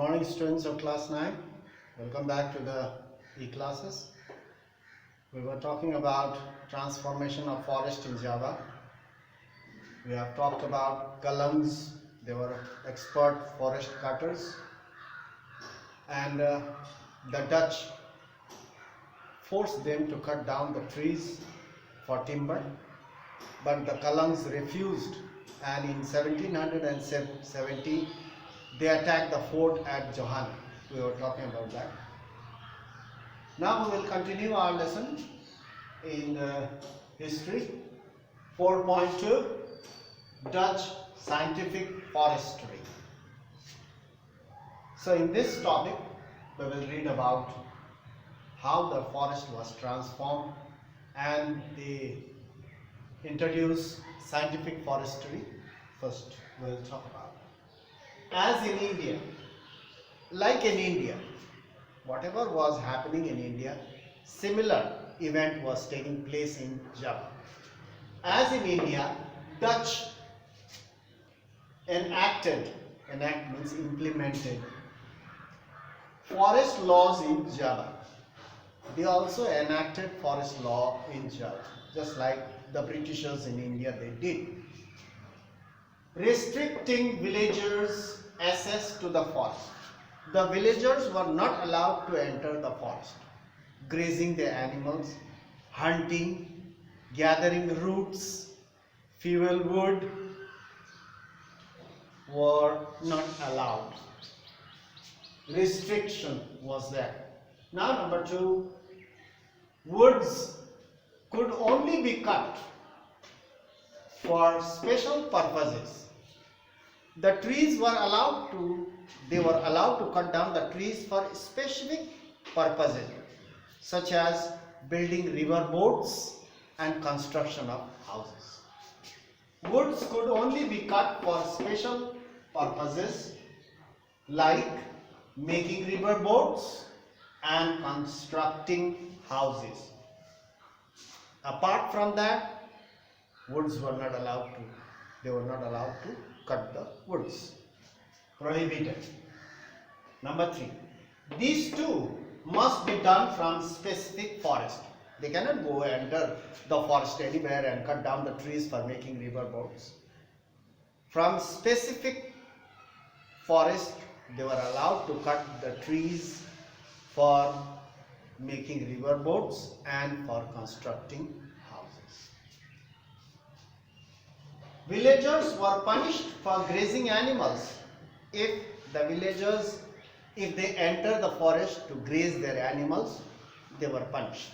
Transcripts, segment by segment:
morning, students of class 9. Welcome back to the e-classes. We were talking about transformation of forest in Java. We have talked about Kalams. They were expert forest cutters, and the Dutch forced them to cut down the trees for timber, but the Kalams refused, and in 1770 they attacked the fort at Johanna. We were talking about that. Now we will continue our lesson in history. 4.2 Dutch scientific forestry. So in this topic we will read about how the forest was transformed, and they introduce scientific forestry. First we will talk about, as in India, like in India, whatever was happening in India, similar event was taking place in Java. As in India, Dutch implemented forest laws in Java. They also enacted forest law in Java, just like the Britishers in India they did, restricting villagers' access to the forest. The villagers were not allowed to enter the forest. Grazing their animals, hunting, gathering roots, fuel wood were not allowed. Restriction was there. Now number 2, woods could only be cut for special purposes. The trees were allowed to cut down the trees for specific purposes, such as building river boats and construction of houses. Woods could only be cut for special purposes like making river boats and constructing houses. Apart from that, woods were not allowed to cut the woods. Prohibited. Number 3, these two must be done from specific forest. They cannot go enter the forest anywhere and cut down the trees for making river boats. From specific forest, they were allowed to cut the trees for making river boats and for constructing houses. Villagers were punished for grazing animals. If they enter the forest to graze their animals, they were punished.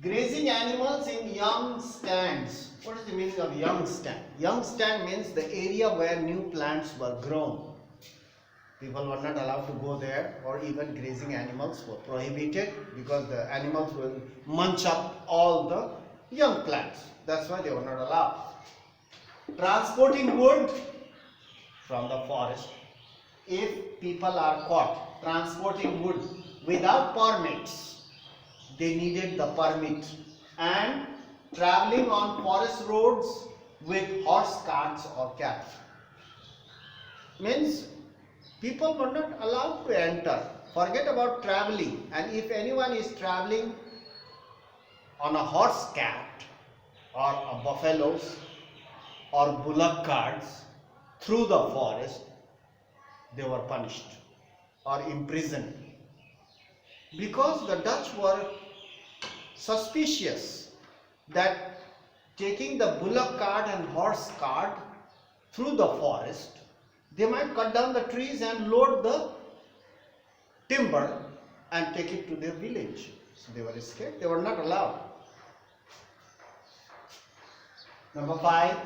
Grazing animals in young stands. What is the meaning of young stand? Young stand means the area where new plants were grown. People were not allowed to go there, or even grazing animals were prohibited because the animals will munch up all the young plants. That's why they were not allowed. Transporting wood from the forest. If people are caught transporting wood without permits, they needed the permit. And traveling on forest roads with horse carts or cabs. Means people were not allowed to enter. Forget about traveling. And if anyone is traveling on a horse cart or a buffaloes or bullock carts through the forest, they were punished or imprisoned, because the Dutch were suspicious that taking the bullock cart and horse cart through the forest, they might cut down the trees and load the timber and take it to their village. So they were scared. They were not allowed. Number 5,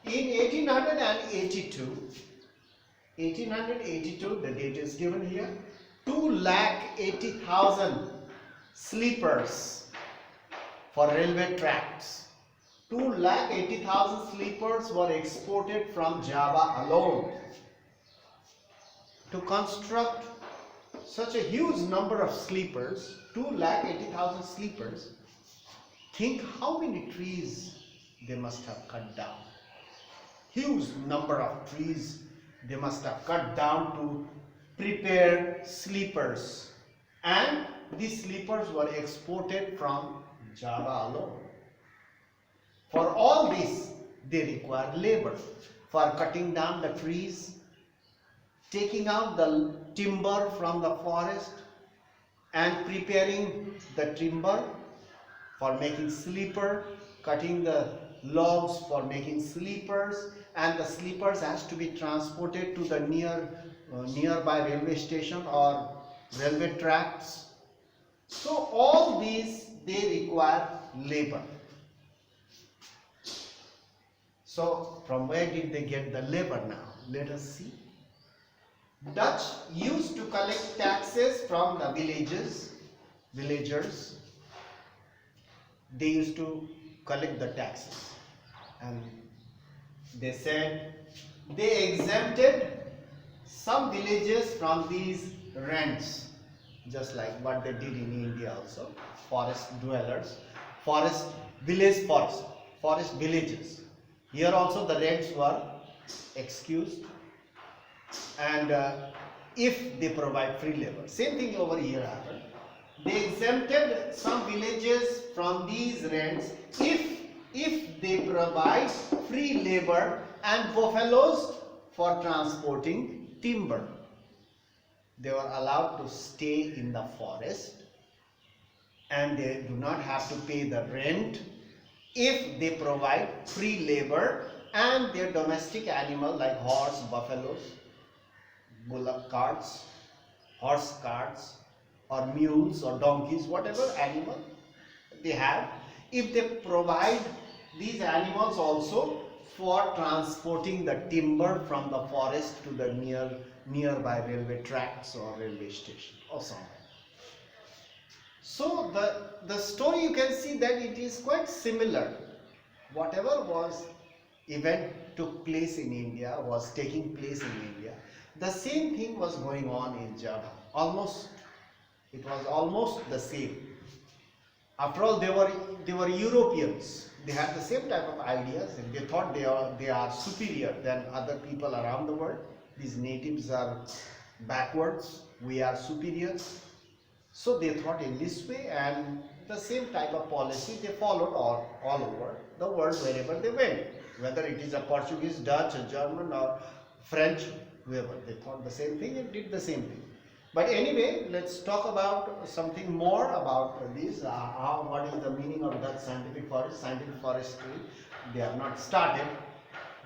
in 1882, the date is given here, 280,000 sleepers for railway tracks. 280,000 sleepers were exported from Java alone. To construct such a huge number of sleepers, 280,000 sleepers, think how many trees they must have cut down. huge number of trees they must have cut down to prepare sleepers, and these sleepers were exported from Java alone. For all this they require labor for cutting down the trees, taking out the timber from the forest and preparing the timber for making sleeper, cutting the logs for making sleepers, and the sleepers has to be transported to the nearby railway station or railway tracks. So all these they require labor. So from where did they get the labor now? Let us see. Dutch used to collect taxes from the villagers. They used to collect the taxes, and they said they exempted some villages from these rents, just like what they did in India also. Forest dwellers, forest villages. Here also the rents were excused, and if they provide free labor. Same thing over here happened. They exempted some villages from these rents if they provide free labor and buffaloes for transporting timber. They were allowed to stay in the forest, and they do not have to pay the rent if they provide free labor and their domestic animal like horse, buffaloes, bullock carts, horse carts, or mules or donkeys, whatever animal they have, if they provide these animals also for transporting the timber from the forest to the nearby railway tracks or railway station or somewhere. So the story, you can see that it is quite similar. Whatever was event took place in India, was taking place in India, the same thing was going on in Java. It was almost the same. After all, they were Europeans. They had the same type of ideas, and they thought they are superior than other people around the world. These natives are backwards, we are superior. So they thought in this way, and the same type of policy they followed all over the world wherever they went. Whether it is a Portuguese, Dutch, a German or French, whoever, they thought the same thing and did the same thing. But anyway, let's talk about something more about this. What is the meaning of Dutch scientific forest? Scientific forestry, they have not started.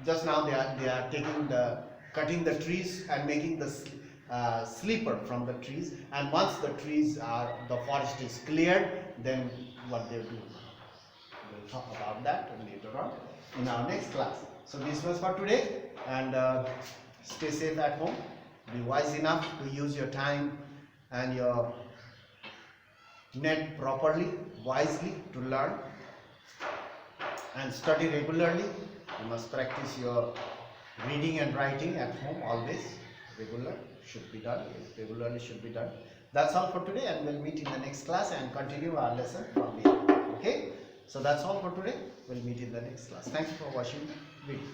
Just now they are cutting the trees and making the sleeper from the trees, and once the forest is cleared, then what they do. We'll talk about that later on in our next class. So this was for today, and stay safe at home. Be wise enough to use your time and your net properly, wisely to learn, and study regularly. You must practice your reading and writing at home always. Regularly should be done. That's all for today, and we'll meet in the next class and continue our lesson from here. Okay, so that's all for today. We'll meet in the next class. Thank you for watching the video.